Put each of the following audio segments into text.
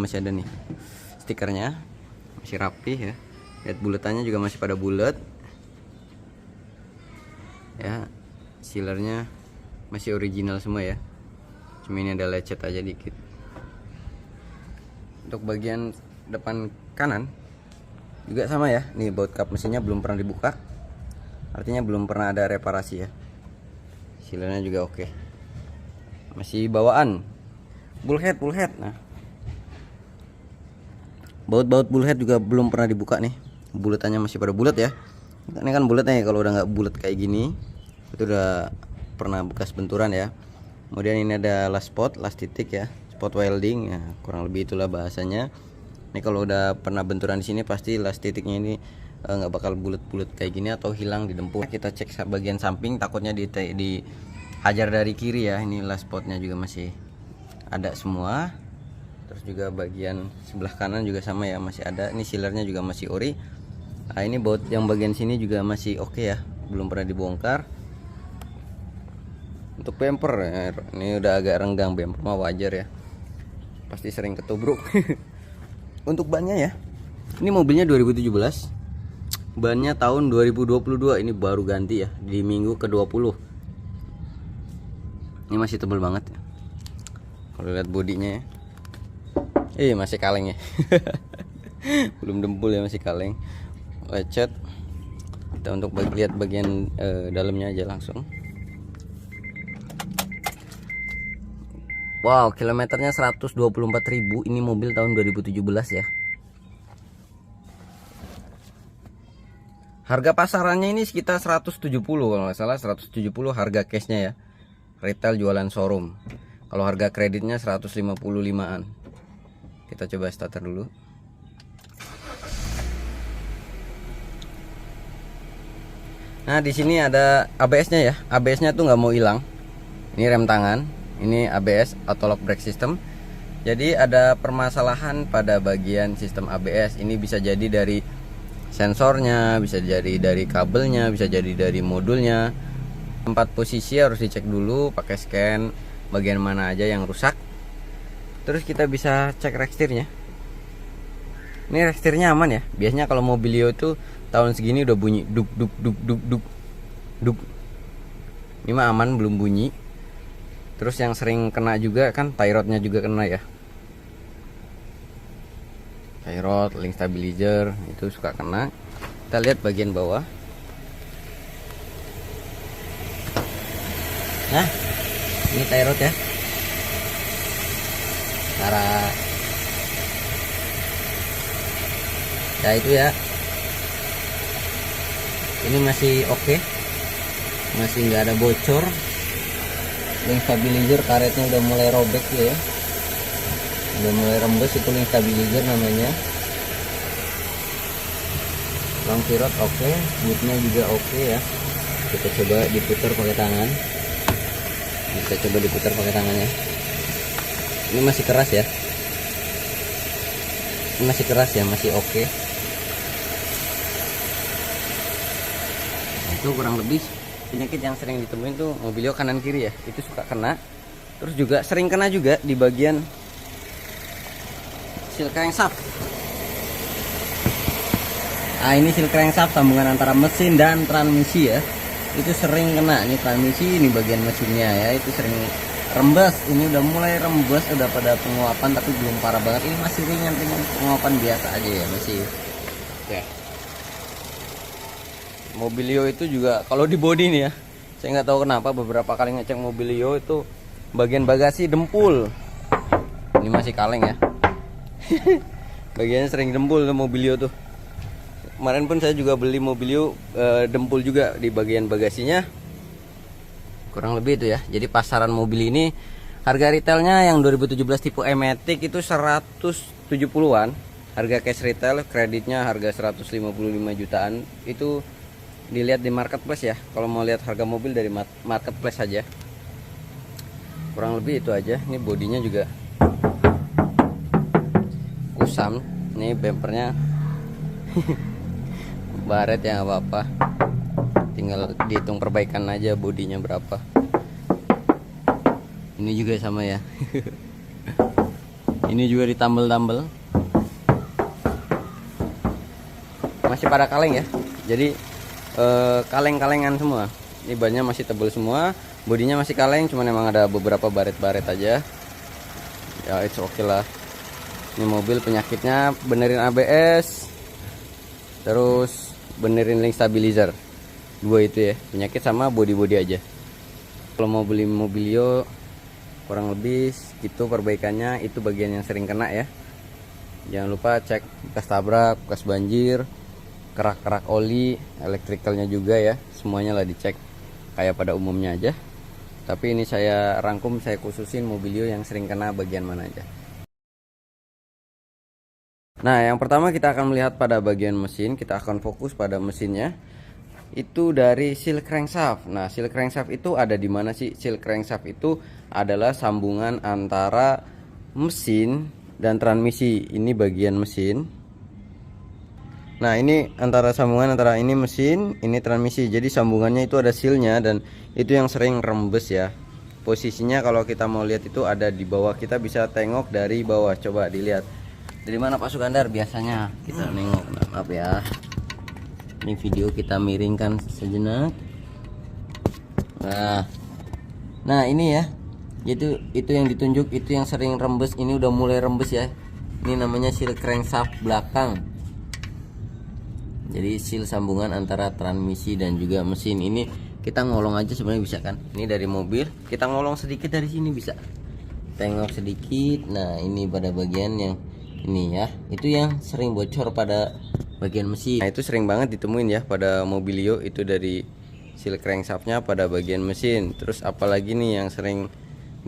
Masih ada nih stikernya, masih rapi ya. Lihat buletannya juga masih pada bulat ya. Sealernya masih original semua ya, cuma ini ada lecet aja dikit. Untuk bagian depan kanan juga sama ya, nih baut kap mesinnya belum pernah dibuka, artinya belum pernah ada reparasi ya. Sealernya juga oke, masih bawaan bullhead. Nah, baut bullhead juga belum pernah dibuka nih, buletannya masih pada bulat ya. Ini kan bulatnya ya, kalau udah nggak bulat kayak gini itu udah pernah bekas benturan ya. Kemudian ini ada last titik ya, spot welding ya, kurang lebih itulah bahasanya. Ini kalau udah pernah benturan di sini pasti last titiknya ini nggak bakal bulat-bulat kayak gini atau hilang di dempul. Kita cek bagian samping, takutnya dihajar dari kiri ya. Ini last spotnya juga masih ada semua. Terus juga bagian sebelah kanan juga sama ya, masih ada. Ini sealernya juga masih ori. Nah, ini baut yang bagian sini juga masih oke ya, belum pernah dibongkar. Untuk bumper ya, ini udah agak renggang, bumper mah wajar ya, pasti sering ketubruk. Untuk bannya ya, ini mobilnya 2017, bannya tahun 2022, ini baru ganti ya di minggu ke-20. Ini masih tebal banget ya. Kalau lihat bodinya ya, masih kaleng ya. Belum dempul ya, masih kaleng, lecet. Kita untuk lihat bagian dalamnya aja langsung. Wow, kilometernya 124.000. Ini mobil tahun 2017 ya. Harga pasarannya ini sekitar 170 kalau nggak salah, 170 harga cashnya ya. Retail jualan showroom. Kalau harga kreditnya 155-an. Kita coba starter dulu. Nah, di sini ada ABS-nya ya. ABS-nya tuh nggak mau hilang. Ini rem tangan, ini ABS auto lock brake system. Jadi ada permasalahan pada bagian sistem ABS. Ini bisa jadi dari sensornya, bisa jadi dari kabelnya, bisa jadi dari modulnya. Tempat posisi harus dicek dulu pakai scan bagian mana aja yang rusak. Terus kita bisa cek rekstirnya. Ini rekstirnya aman ya. Biasanya kalau Mobilio itu tahun segini udah bunyi duk duk duk duk duk duk. Ini mah aman, belum bunyi. Terus yang sering kena juga kan tie rodnya juga kena ya. Tie rod, link stabilizer itu suka kena. Kita lihat bagian bawah. Nah, ini tie rod ya. Cara ya itu ya. Ini masih oke. Masih nggak ada bocor. Link stabilizer karetnya udah mulai robek ya. Udah mulai rembes, itu link stabilizer namanya. Lampu rod oke, bootnya juga oke ya. Kita coba diputar pakai tangan. Kita coba diputar pakai tangannya. Ini masih keras ya. Ini masih keras ya, masih oke. Nah, itu kurang lebih penyakit yang sering ditemuin tuh Mobilio kanan kiri ya, itu suka kena. Terus juga sering kena juga di bagian seal crankshaft. Nah, ini seal crankshaft, sambungan antara mesin dan transmisi ya, itu sering kena. Ini transmisi, ini bagian mesinnya ya, itu sering rembes. Ini udah mulai rembes, udah pada penguapan tapi belum parah banget. Ini masih ringan penguapan biasa aja ya, masih ya. Mobilio itu juga kalau di bodi nih ya, saya nggak tahu kenapa beberapa kali ngecek Mobilio itu bagian bagasi dempul. Ini masih kaleng ya. Bagiannya sering dempul tuh Mobilio tuh. Kemarin pun saya juga beli Mobilio dempul juga di bagian bagasinya. Kurang lebih itu ya. Jadi pasaran mobil ini harga retailnya yang 2017 tipe E-Matic itu 170-an. Harga cash retail, kreditnya harga 155 jutaan. Itu dilihat di marketplace ya. Kalau mau lihat harga mobil dari marketplace saja. Kurang lebih itu aja. Ini bodinya juga kusam. Ini bumpernya baret ya, nggak apa-apa. Tinggal dihitung perbaikan aja bodinya berapa. Ini juga sama ya. Ini juga ditambel-tambel. Masih pada kaleng ya. Jadi kaleng-kalengan semua. Ini bannya masih tebal semua, bodinya masih kaleng, cuman emang ada beberapa baret-baret aja. Ya it's okay lah. Ini mobil penyakitnya benerin ABS, terus benerin link stabilizer. Dua itu ya, penyakit sama body-body aja. Kalau mau beli Mobilio kurang lebih gitu perbaikannya, itu bagian yang sering kena ya. Jangan lupa cek bekas tabrak, bekas banjir, kerak-kerak oli, elektrikalnya juga ya. Semuanya lah dicek kayak pada umumnya aja. Tapi ini saya rangkum, saya khususin Mobilio yang sering kena bagian mana aja. Nah, yang pertama kita akan melihat pada bagian mesin. Kita akan fokus pada mesinnya. Itu dari seal crankshaft. Nah, seal crankshaft itu ada di mana sih? Seal crankshaft itu adalah sambungan antara mesin dan transmisi. Ini bagian mesin. Nah, ini antara sambungan antara ini mesin, ini transmisi. Jadi sambungannya itu ada sealnya, dan itu yang sering rembes ya. Posisinya kalau kita mau lihat itu ada di bawah. Kita bisa tengok dari bawah. Coba dilihat. Dari mana Pak Sukandar biasanya kita nengok? Nah, maaf ya. Ini video kita miringkan sejenak. Nah ini ya, itu yang ditunjuk, itu yang sering rembes. Ini udah mulai rembes ya. Ini namanya seal crankshaft belakang. Jadi seal sambungan antara transmisi dan juga mesin. Ini kita ngolong aja sebenarnya bisa kan? Ini dari mobil, kita ngolong sedikit dari sini bisa. Tengok sedikit. Nah ini pada bagian yang ini ya, itu yang sering bocor pada bagian mesin. Nah itu sering banget ditemuin ya pada Mobilio, itu dari seal crankshaftnya pada bagian mesin. Terus apalagi nih yang sering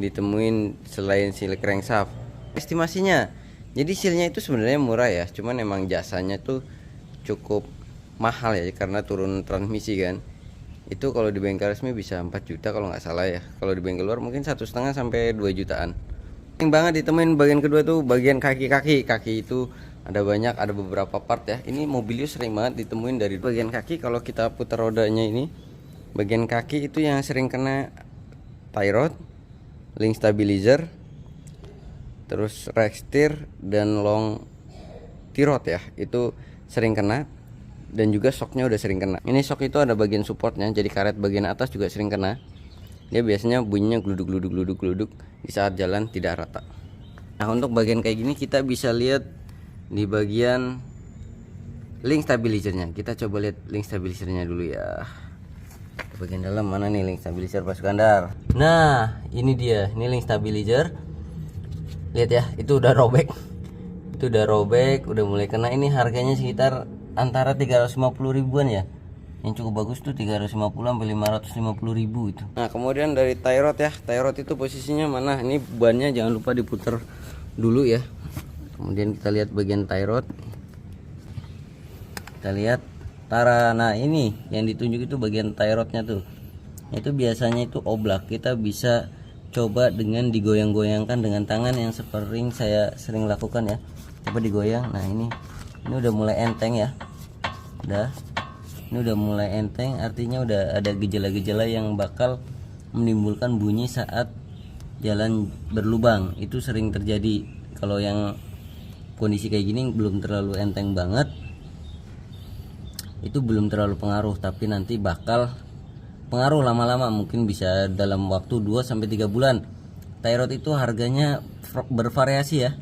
ditemuin selain seal crankshaft? Estimasinya, jadi sealnya itu sebenarnya murah ya, cuman emang jasanya tuh cukup mahal ya, karena turun transmisi kan. Itu kalau di bengkel resmi bisa 4 juta kalau nggak salah ya. Kalau di bengkel luar mungkin 1,5 sampai 2 jutaan. Yang banget ditemuin bagian kedua tuh bagian kaki-kaki. Kaki itu ada banyak, ada beberapa part ya. Ini Mobilio sering banget ditemuin dari bagian kaki. Kalau kita putar rodanya ini, bagian kaki itu yang sering kena tie rod, link stabilizer, terus rack steer dan long T-rod ya. Itu sering kena, dan juga shocknya udah sering kena. Ini shock itu ada bagian supportnya, jadi karet bagian atas juga sering kena. Dia biasanya bunyinya gluduk di saat jalan tidak rata. Nah untuk bagian kayak gini kita bisa lihat di bagian link stabilizernya. Kita coba lihat link stabilizernya dulu ya. Bagian dalam mana nih link stabilizer Pak Sukandar? Nah ini dia, ini link stabilizer. Lihat ya, itu udah robek. Itu udah robek, udah mulai kena. Ini harganya sekitar antara 350 ribuan ya. Yang cukup bagus tuh 350 sampai 550 ribu itu. Nah kemudian dari tie rod ya, tie rod itu posisinya mana? Ini bannya jangan lupa diputar dulu ya. Kemudian kita lihat bagian tie rod. Kita lihat tara. Nah ini yang ditunjuk itu bagian tie rodnya tuh. Itu biasanya itu oblak. Kita bisa coba dengan digoyang-goyangkan dengan tangan, yang seperti saya sering lakukan ya. Coba digoyang. Nah ini udah mulai enteng ya. Ini udah mulai enteng, artinya udah ada gejala-gejala yang bakal menimbulkan bunyi saat jalan berlubang. Itu sering terjadi. Kalau yang kondisi kayak gini belum terlalu enteng banget, itu belum terlalu pengaruh, tapi nanti bakal pengaruh lama-lama, mungkin bisa dalam waktu 2 sampai 3 bulan. Tie rod itu harganya bervariasi ya,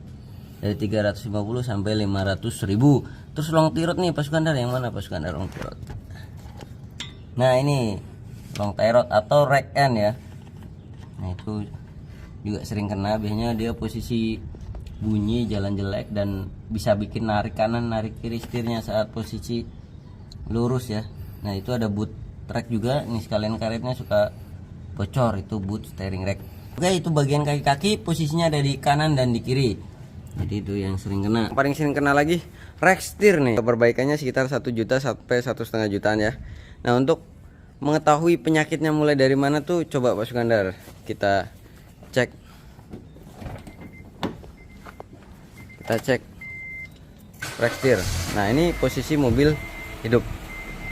dari 350 sampai 500 ribu. Terus long tie rod nih Pak Sukandar, yang mana Pak Sukandar long tie rod? Nah ini long tie rod atau rack end ya. Nah itu juga sering kena. Biasanya dia posisi bunyi jalan jelek dan bisa bikin narik kanan narik kiri setirnya saat posisi lurus ya. Nah itu ada boot rack juga. Ini sekalian karetnya suka bocor, itu boot steering rack. Oke, itu bagian kaki-kaki posisinya ada di kanan dan di kiri. Jadi itu yang sering kena. Paling sering kena lagi rack steer nih. Perbaikannya sekitar 1 juta sampai 1,5 jutaan ya. Nah untuk mengetahui penyakitnya mulai dari mana tuh, coba Pak Sukandar kita cek. Kita cek rack steer. Nah ini posisi mobil hidup.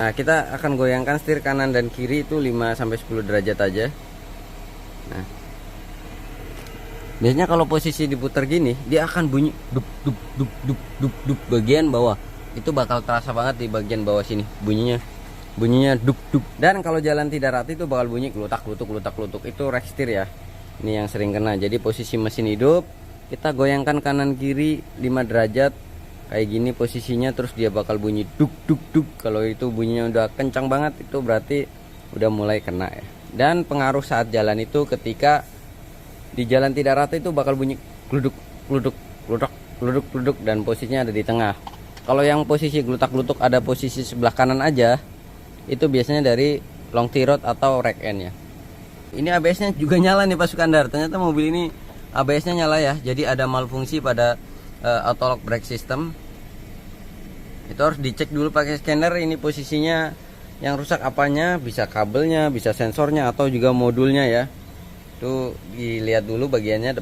Nah kita akan goyangkan setir kanan dan kiri itu 5 sampai 10 derajat aja. Nah Biasanya kalau posisi diputar gini, dia akan bunyi dup dup dup dup dup dup bagian bawah. Itu bakal terasa banget di bagian bawah sini bunyinya dup dup. Dan kalau jalan tidak rata itu bakal bunyi kelutak kelutuk. Itu rekstir ya. Ini yang sering kena. Jadi posisi mesin hidup, kita goyangkan kanan kiri 5 derajat kayak gini posisinya, terus dia bakal bunyi duk duk duk. Kalau itu bunyinya udah kencang banget, itu berarti udah mulai kena ya. Dan pengaruh saat jalan itu, ketika di jalan tidak rata itu bakal bunyi gluduk gluduk gluduk gluduk gluduk, dan posisinya ada di tengah. Kalau yang posisi glutak-glutuk ada posisi sebelah kanan aja, itu biasanya dari long T-rod atau rack end ya. Ini ABS-nya juga nyala nih Pak Sukandar. Ternyata mobil ini ABS-nya nyala ya. Jadi ada malfungsi pada auto lock brake system. Itu harus dicek dulu pakai scanner. Ini posisinya yang rusak apanya, bisa kabelnya, bisa sensornya, atau juga modulnya ya. Itu dilihat dulu bagiannya.